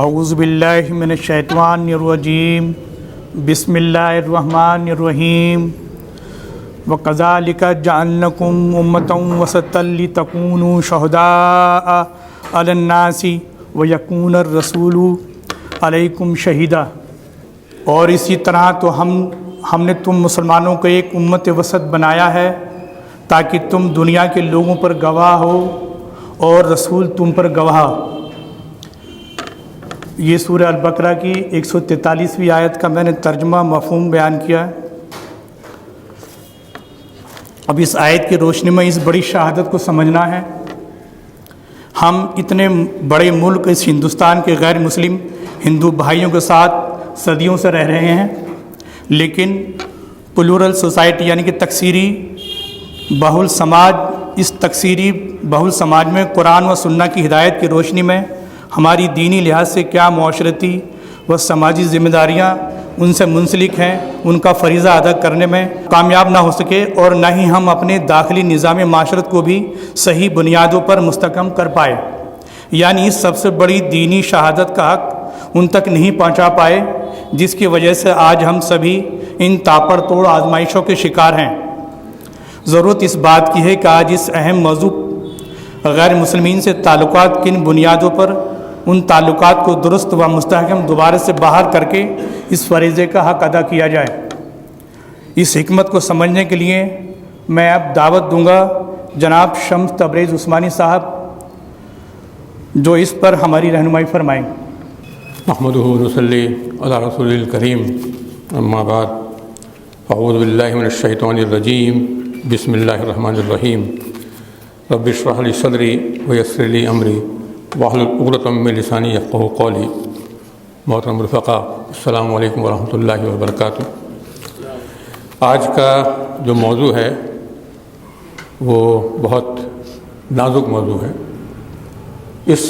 اعوذ باللہ من الشیطان الرجیم بسم اللہ الرحمن الرحیم وَكَذَلِكَ جَعَلْنَكُمْ أُمَّةً وَسَطًا لِتَكُونُوا شُهَدَاءَ عَلَى النَّاسِ وَيَكُونَ الرَّسُولُ عَلَيْكُمْ شَهِيدًا۔ اور اسی طرح تو ہم نے تم مسلمانوں کو ایک امت وسط بنایا ہے تاکہ تم دنیا کے لوگوں پر گواہ ہو اور رسول تم پر گواہ۔ یہ سورہ البقرہ کی 143ویں آیت کا میں نے ترجمہ مفہوم بیان کیا ہے۔ اب اس آیت کی روشنی میں اس بڑی شہادت کو سمجھنا ہے۔ ہم اتنے بڑے ملک اس ہندوستان کے غیر مسلم ہندو بھائیوں کے ساتھ صدیوں سے رہ رہے ہیں، لیکن پلورل سوسائٹی یعنی کہ تکثیری بہل سماج، اس تکثیری بہل سماج میں قرآن و سنت کی ہدایت کی روشنی میں ہماری دینی لحاظ سے کیا معاشرتی و سماجی ذمہ داریاں ان سے منسلک ہیں، ان کا فریضہ ادا کرنے میں کامیاب نہ ہو سکے، اور نہ ہی ہم اپنے داخلی نظام معاشرت کو بھی صحیح بنیادوں پر مستحکم کر پائے، یعنی اس سب سے بڑی دینی شہادت کا حق ان تک نہیں پہنچا پائے، جس کی وجہ سے آج ہم سبھی ان تاپڑ توڑ آزمائشوں کے شکار ہیں۔ ضرورت اس بات کی ہے کہ آج اس اہم موضوع غیر مسلمین سے تعلقات کن بنیادوں پر ان تعلقات کو درست و مستحکم دوبارہ سے بحال کر کے اس فریضے کا حق ادا کیا جائے۔ اس حکمت کو سمجھنے کے لیے میں اب دعوت دوں گا جناب شمس تبریز عثمانی صاحب، جو اس پر ہماری رہنمائی فرمائیں۔ محمد رسول علی رسول الکریم، اما بعد، اعوذ باللہ من الشیطان الرجیم، بسم اللہ الرحمن الرحیم، رب اشرح لی صدری ویسر لی امری واحلل عقدۃ من لسانی یفقہوا قولی۔ محترم رفقا، السلام علیکم ورحمۃ اللہ وبرکاتہ۔ آج کا جو موضوع ہے وہ بہت نازک موضوع ہے، اس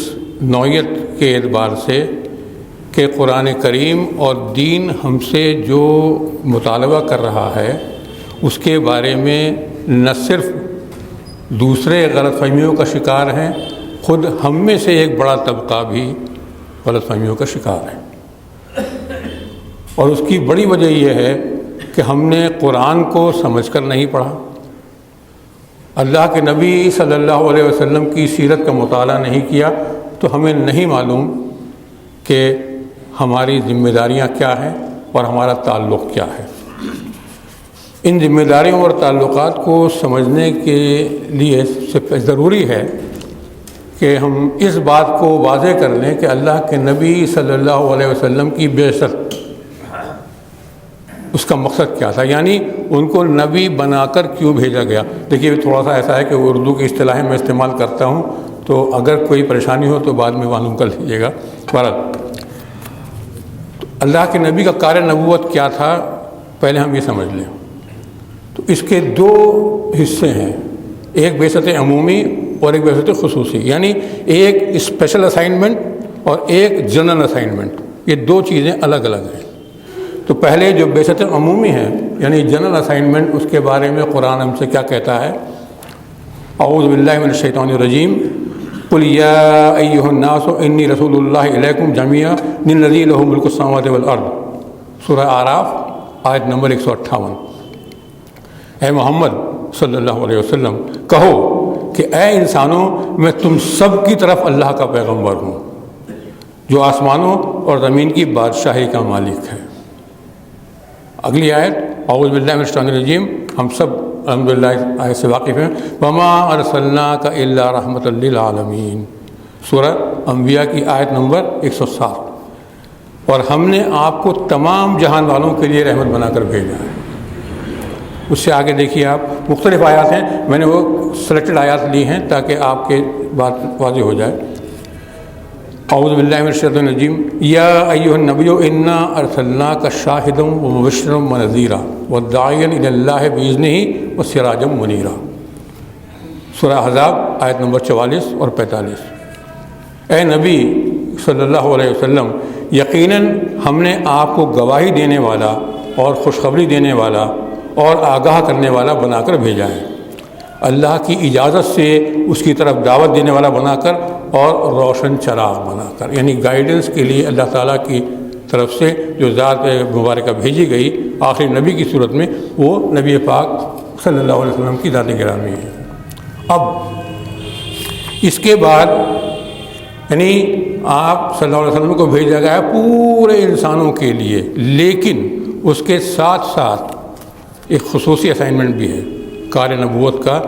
نوعیت کے اعتبار سے کہ قرآن کریم اور دین ہم سے جو مطالبہ کر رہا ہے اس کے بارے میں نہ صرف دوسرے غلط فہمیوں کا شکار ہیں، خود ہم میں سے ایک بڑا طبقہ بھی غلط فہمیوں کا شکار ہے، اور اس کی بڑی وجہ یہ ہے کہ ہم نے قرآن کو سمجھ کر نہیں پڑھا، اللہ کے نبی صلی اللہ علیہ وسلم کی سیرت کا مطالعہ نہیں کیا، تو ہمیں نہیں معلوم کہ ہماری ذمہ داریاں کیا ہیں اور ہمارا تعلق کیا ہے۔ ان ذمہ داریوں اور تعلقات کو سمجھنے کے لیے ضروری ہے کہ ہم اس بات کو واضح کر لیں کہ اللہ کے نبی صلی اللہ علیہ وسلم کی بعثت، اس کا مقصد کیا تھا، یعنی ان کو نبی بنا کر کیوں بھیجا گیا۔ دیکھیے تھوڑا سا ایسا ہے کہ اردو کی اصطلاحیں میں استعمال کرتا ہوں، تو اگر کوئی پریشانی ہو تو بعد میں معلوم کر لیجیے گا۔ اللہ کے نبی کا کار نبوت کیا تھا، پہلے ہم یہ سمجھ لیں۔ تو اس کے دو حصے ہیں، ایک بعثت عمومی اور ایک بعثت خصوصی، یعنی ایک اسپیشل اسائنمنٹ اور ایک جنرل اسائنمنٹ، یہ دو چیزیں الگ الگ ہیں۔ تو پہلے جو بعثت عمومی ہے یعنی جنرل اسائنمنٹ، اس کے بارے میں قرآن ہم سے کیا کہتا ہے؟ اعوذ باللہ من الشیطان الرجیم، قل یا ایھا الناس انی رسول اللہ الیکم جمیعا الذی لہ ملک السماوات والارض، سورہ اعراف آیت نمبر 158۔ اے محمد صلی اللہ علیہ وسلم کہو کہ اے انسانوں، میں تم سب کی طرف اللہ کا پیغمبر ہوں جو آسمانوں اور زمین کی بادشاہی کا مالک ہے۔ اگلی آیت، اعوذ باللہ من الشیطان الرجیم، ہم سب الحمدللہ آیت سے واقف ہیں، وما ارسلناک الا رحمۃ للعالمین، سورہ انبیاء کی آیت نمبر 107۔ اور ہم نے آپ کو تمام جہان والوں کے لیے رحمت بنا کر بھیجا ہے۔ اس سے آگے دیکھیے آپ، مختلف آیات ہیں، میں نے وہ سلیکٹڈ آیات لی ہیں تاکہ آپ کے بات واضح ہو جائے۔ اعوذ باللہ من الشیطان الرجیم، یا ایھا النبی انا ارسلناک شاہدا ومبشرا ونذیرا وداعیا الی اللہ باذنہ وسراجا منیرا، سورہ احزاب آیت نمبر 44 اور 45۔ اے نبی صلی اللہ علیہ وسلم، یقیناً ہم نے آپ کو گواہی دینے والا اور خوشخبری دینے والا اور آگاہ کرنے والا بنا کر بھیجا ہے، اللہ کی اجازت سے اس کی طرف دعوت دینے والا بنا کر، اور روشن چراغ بنا کر، یعنی گائیڈنس کے لیے اللہ تعالیٰ کی طرف سے جو ذات مبارکہ بھیجی گئی آخری نبی کی صورت میں، وہ نبی پاک صلی اللہ علیہ وسلم کی ذات گرامی ہے۔ اب اس کے بعد یعنی آپ صلی اللہ علیہ وسلم کو بھیجا گیا ہے پورے انسانوں کے لیے، لیکن اس کے ساتھ ساتھ ایک خصوصی اسائنمنٹ بھی ہے کار نبوت کا۔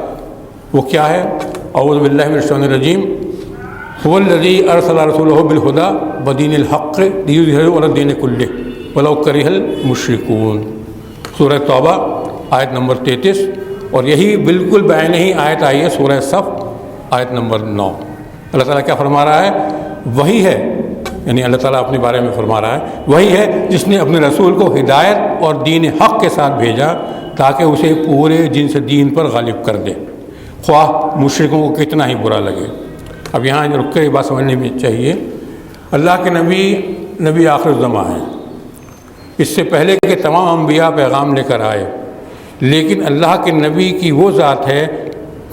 وہ کیا ہے؟ اعوذ باللہ من الشیطان الرجیم، هو الذی ارسل رسولہ بالہدی ودین الحق لیظہرہ علی الدین کلہ ولو کرہ المشرکون، سورہ توبہ آیت نمبر 33، اور یہی بالکل بعین ہی آیت آئی ہے سورہ صف آیت نمبر 9۔ اللہ تعالیٰ کیا فرما رہا ہے؟ وہی ہے، یعنی اللہ تعالیٰ اپنے بارے میں فرما رہا ہے، وہی ہے جس نے اپنے رسول کو ہدایت اور دین حق کے ساتھ بھیجا تاکہ اسے پورے جنس دین پر غالب کر دے، خواہ مشرکوں کو کتنا ہی برا لگے۔ اب یہاں رک کر یہ بات سمجھنے میں چاہیے، اللہ کے نبی آخر الزماں ہیں، اس سے پہلے کہ تمام انبیاء پیغام لے کر آئے، لیکن اللہ کے نبی کی وہ ذات ہے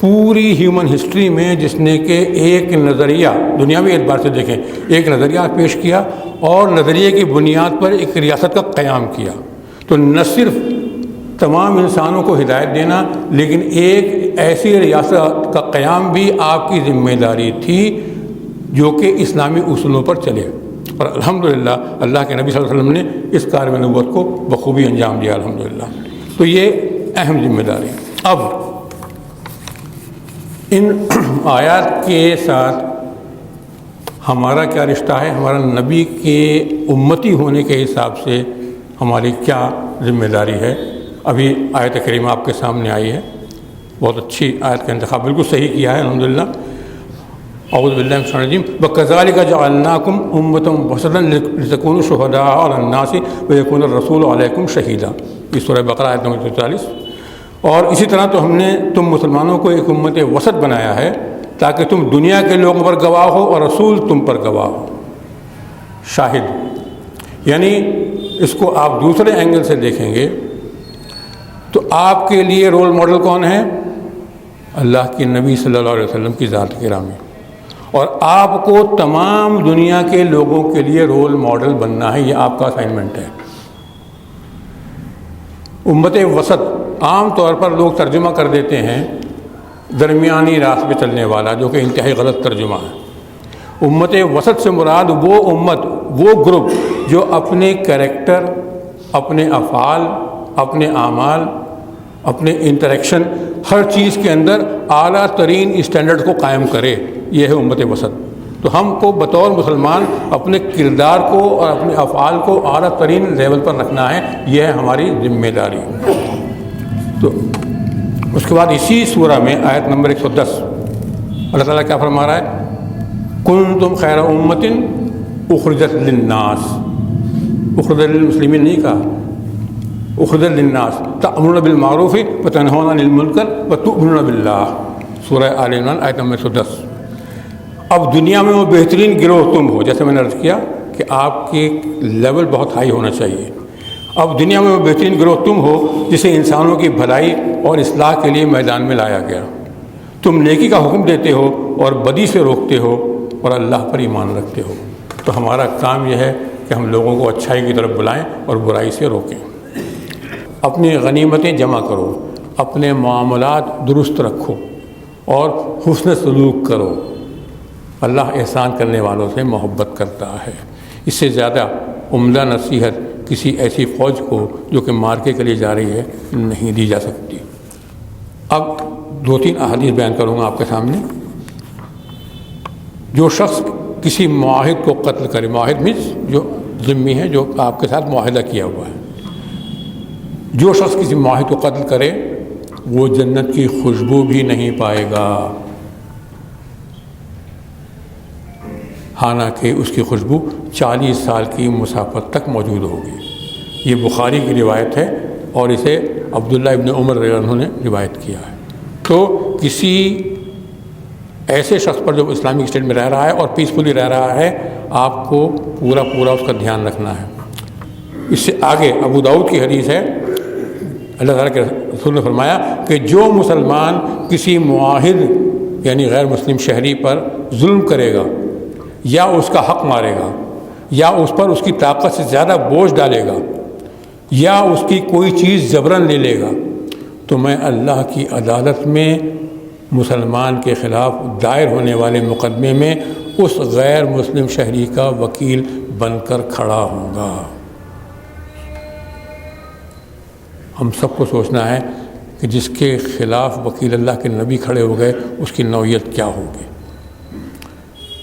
پوری ہیومن ہسٹری میں جس نے کہ ایک نظریہ، دنیاوی اعتبار سے دیکھیں، ایک نظریہ پیش کیا اور نظریے کی بنیاد پر ایک ریاست کا قیام کیا۔ تو نہ صرف تمام انسانوں کو ہدایت دینا، لیکن ایک ایسی ریاست کا قیام بھی آپ کی ذمہ داری تھی جو کہ اسلامی اصولوں پر چلے، اور الحمدللہ اللہ کے نبی صلی اللہ علیہ وسلم نے اس کار نبوت کو بخوبی انجام دیا الحمدللہ۔ تو یہ اہم ذمہ داری۔ اب ان آیات کے ساتھ ہمارا کیا رشتہ ہے؟ ہمارا نبی کے امتی ہونے کے حساب سے ہماری کیا ذمہ داری ہے؟ ابھی آیت کریمہ آپ کے سامنے آئی ہے، بہت اچھی آیت کا انتخاب بالکل صحیح کیا ہے الحمدللہ۔ اعوذ باللہ من الشیطان الرجیم، وَكَذَلِكَ جَعَلْنَاكُمْ أُمَّةً وَسَطًا لِتَكُونُوا شُهَدَاءَ عَلَى النَّاسِ وَيَكُونَ الرَّسُولُ عَلَيْكُمْ شَهِيدًا، یہ سورہ بقرہ آیت نمبر 44۔ اور اسی طرح تو ہم نے تم مسلمانوں کو ایک امت وسط بنایا ہے تاکہ تم دنیا کے لوگوں پر گواہ ہو اور رسول تم پر گواہ ہو، شاہد۔ یعنی اس کو آپ دوسرے اینگل سے دیکھیں گے تو آپ کے لیے رول ماڈل کون ہے؟ اللہ کے نبی صلی اللہ علیہ وسلم کی ذات گرامی، اور آپ کو تمام دنیا کے لوگوں کے لیے رول ماڈل بننا ہے، یہ آپ کا اسائنمنٹ ہے۔ امت وسط عام طور پر لوگ ترجمہ کر دیتے ہیں درمیانی راستے پہ چلنے والا، جو کہ انتہائی غلط ترجمہ ہے۔ امت وسط سے مراد وہ امت، وہ گروپ جو اپنے کریکٹر، اپنے افعال، اپنے اعمال، اپنے انٹریکشن، ہر چیز کے اندر اعلیٰ ترین اسٹینڈرڈ کو قائم کرے، یہ ہے امت وسط۔ تو ہم کو بطور مسلمان اپنے کردار کو اور اپنے افعال کو اعلیٰ ترین لیول پر رکھنا ہے، یہ ہے ہماری ذمہ داری۔ تو اس کے بعد اسی سورہ میں آیت نمبر 110 اللہ تعالیٰ کیا فرما رہا ہے؟ کنتم خیر امۃ اخرجت للناس، اخرجت للمسلمین نہیں کہا، اخرجت للناس تأمرون بالمعروف وتنہون عن المنکر وتؤمنون باللہ، سورہ آل عمران آیت نمبر 110۔ اب دنیا میں وہ بہترین گروہ تم ہو، جیسے میں نے عرض کیا کہ آپ کی لیول بہت ہائی ہونا چاہیے۔ اب دنیا میں وہ بہترین گروہ تم ہو جسے انسانوں کی بھلائی اور اصلاح کے لیے میدان میں لایا گیا۔ تم نیکی کا حکم دیتے ہو اور بدی سے روکتے ہو اور اللہ پر ایمان رکھتے ہو۔ تو ہمارا کام یہ ہے کہ ہم لوگوں کو اچھائی کی طرف بلائیں اور برائی سے روکیں۔ اپنی غنیمتیں جمع کرو، اپنے معاملات درست رکھو اور حسن سلوک کرو۔ اللہ احسان کرنے والوں سے محبت کرتا ہے۔ اس سے زیادہ عمدہ نصیحت کسی ایسی فوج کو جو کہ مارکے کے لیے جا رہی ہے نہیں دی جا سکتی۔ اب 2-3 احادیث بیان کروں گا آپ کے سامنے۔ جو شخص کسی معاہد کو قتل کرے، معاہد مینس جو ذمہ ہے، جو آپ کے ساتھ معاہدہ کیا ہوا ہے، جو شخص کسی معاہد کو قتل کرے وہ جنت کی خوشبو بھی نہیں پائے گا، حالانکہ اس کی خوشبو 40 سال کی مسافت تک موجود ہوگی۔ یہ بخاری کی روایت ہے اور اسے عبداللہ ابن عمر رضی اللہ عنہ نے روایت کیا ہے۔ تو کسی ایسے شخص پر جو اسلامک اسٹیٹ میں رہ رہا ہے اور پیسفلی رہ رہا ہے، آپ کو پورا اس کا دھیان رکھنا ہے۔ اس سے آگے ابو داؤد کی حدیث ہے، اللہ تعالیٰ کے رسول نے فرمایا کہ جو مسلمان کسی معاہد یعنی غیر مسلم شہری پر ظلم کرے گا یا اس کا حق مارے گا یا اس پر اس کی طاقت سے زیادہ بوجھ ڈالے گا یا اس کی کوئی چیز جبراً لے لے گا، تو میں اللہ کی عدالت میں مسلمان کے خلاف دائر ہونے والے مقدمے میں اس غیر مسلم شہری کا وکیل بن کر کھڑا ہوں گا۔ ہم سب کو سوچنا ہے کہ جس کے خلاف وکیل اللہ کے نبی کھڑے ہو گئے اس کی نوعیت کیا ہوگی۔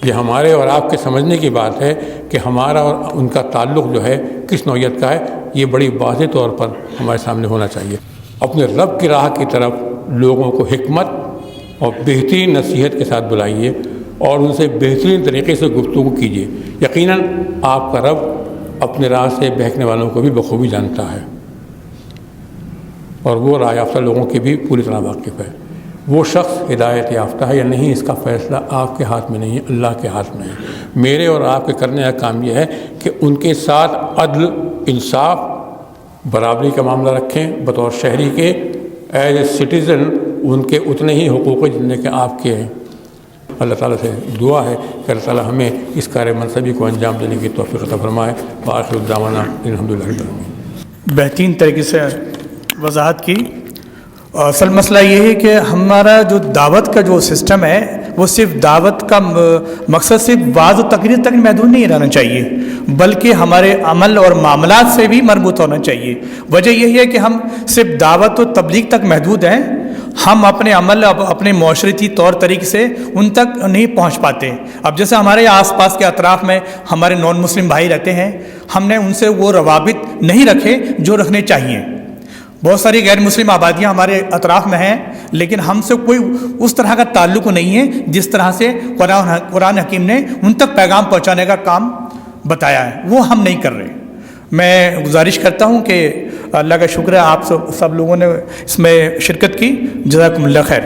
یہ ہمارے اور آپ کے سمجھنے کی بات ہے کہ ہمارا اور ان کا تعلق جو ہے کس نوعیت کا ہے، یہ بڑی واضح طور پر ہمارے سامنے ہونا چاہیے۔ اپنے رب کی راہ کی طرف لوگوں کو حکمت اور بہترین نصیحت کے ساتھ بلائیے اور ان سے بہترین طریقے سے گفتگو کیجیے۔ یقیناً آپ کا رب اپنے راہ سے بہکنے والوں کو بھی بخوبی جانتا ہے اور وہ راہ یافتہ لوگوں کی بھی پوری طرح واقف ہے۔ وہ شخص ہدایت یافتہ ہے یا نہیں، اس کا فیصلہ آپ کے ہاتھ میں نہیں ہے، اللہ کے ہاتھ میں ہے۔ میرے اور آپ کے کرنے کا کام یہ ہے کہ ان کے ساتھ عدل، انصاف، برابری کا معاملہ رکھیں بطور شہری کے، ایز اے سٹیزن ان کے اتنے ہی حقوق جتنے کہ آپ کے ہیں۔ اللہ تعالیٰ سے دعا ہے کہ اللہ تعالیٰ ہمیں اس کار منصبی کو انجام دینے کی توفیق عطا فرمائے۔ وآخر دعوانا الحمدللہ رب العالمین۔ بہترین طریقے سے وضاحت کی۔ اصل مسئلہ یہ ہے کہ ہمارا جو دعوت کا جو سسٹم ہے وہ صرف دعوت کا مقصد صرف وعظ و تقریر تک محدود نہیں رہنا چاہیے، بلکہ ہمارے عمل اور معاملات سے بھی مربوط ہونا چاہیے۔ وجہ یہی ہے کہ ہم صرف دعوت و تبلیغ تک محدود ہیں، ہم اپنے عمل اپنے معاشرتی طور طریقے سے ان تک نہیں پہنچ پاتے۔ اب جیسے ہمارے آس پاس کے اطراف میں ہمارے نان مسلم بھائی رہتے ہیں، ہم نے ان سے وہ روابط نہیں رکھے جو رکھنے چاہیے۔ بہت ساری غیر مسلم آبادیاں ہمارے اطراف میں ہیں، لیکن ہم سے کوئی اس طرح کا تعلق نہیں ہے جس طرح سے قرآن حکیم نے ان تک پیغام پہنچانے کا کام بتایا ہے، وہ ہم نہیں کر رہے۔ میں گزارش کرتا ہوں کہ اللہ کا شکر ہے آپ سب لوگوں نے اس میں شرکت کی۔ جزاکم اللہ خیر۔